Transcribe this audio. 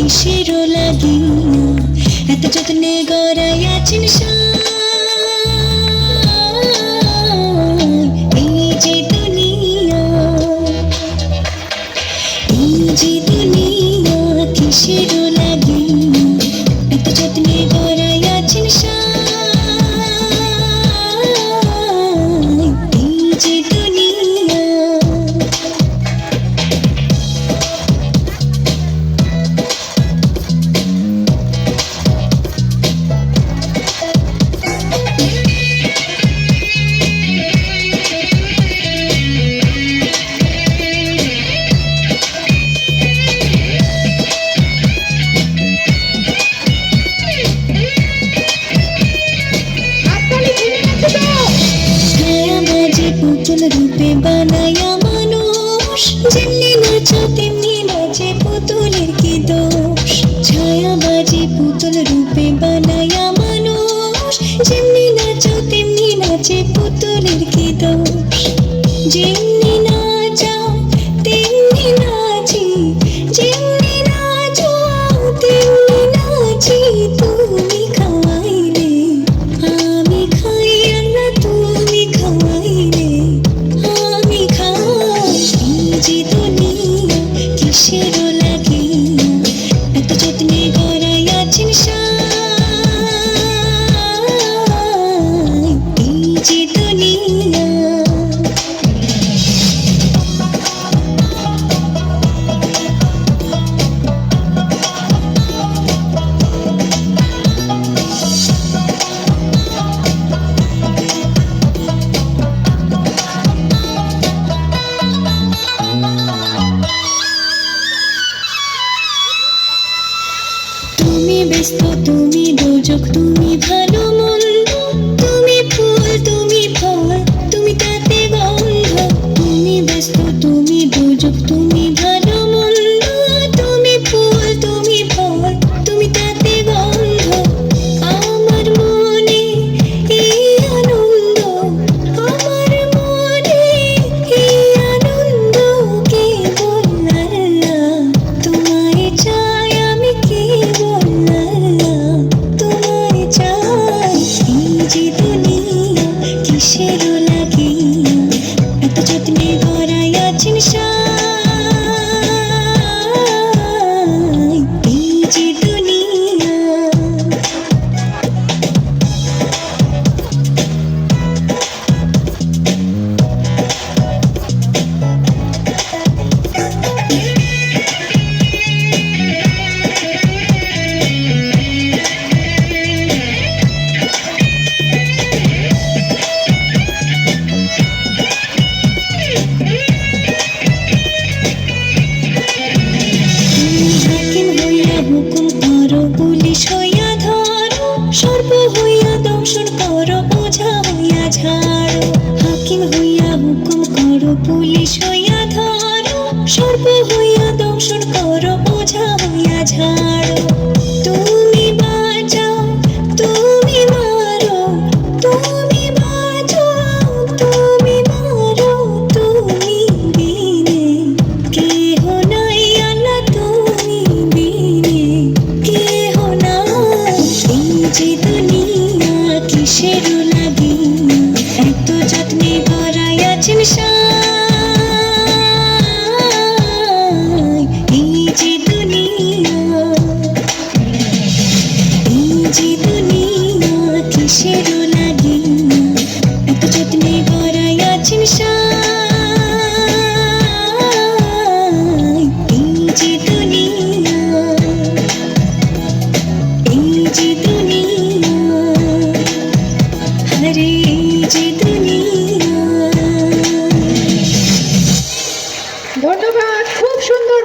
কিসেরও লাগিয়া এত যত্নে গড়াইয়াছেন এই যে দুনিয়া, এই যে দুনিয়া কিসেরও লাগিয়া এত যত্নে গড়াইয়াছেন এই যে দুনিয়া। পুতুল রূপে বানায়া মানুষ, যেমনি নাচো তেমনি নাচে পুতুলের কি দোষ। ছায়াবাজি পুতুল রূপে বানায়া মানুষ, যেমনি নাচো তেমনি নাচে পুতুলের কি দোষ। যেমনি নাচাও তেমনি নাচি, যেমনি নাচো তেমনি নাচি। তুমি খাওয়াইলে আমি খাই আর না তুমি খাওয়াইলে আমি খাই। এই যে দুনিয়া কিসেরও লাগিয়া এত যত্নে গড়াইয়াছেন এই যে দুনিয়া। তুমি ব্যস্ত তুমি দোজক তুমি ভালো মন্দ, তুমি ফুল তুমি ফল তুমি তাতে গন্ধ। তুমি ব্যস্ত তুমি দোজক তুমি ভালো মন্দ, তুমি ফুল তুমি ফল তুমি তাতে গন্ধ। আমার মনে এই আনন্দ, আমার মনে এই আনন্দ কেবল আল্লাহ তোমায় চাই আমি কেবল তোমায় চাই। এই যে দুনিয়া কিসেরও লাগিয়া এত যত্নে গড়াইয়াছেন এই যে দুনিয়া। হাকিম হইয়া হুকুম করো, পুলিশ হইয়া ধরো, সর্প হইয়া দংশন করো, ওঝা হইয়া ঝাড়ো। হাকিম হইয়া হুকুম করো, পুলিশ হইয়া ধরো, সর্প হইয়া দংশন করো, ওঝা হইয়া ঝাড়ো।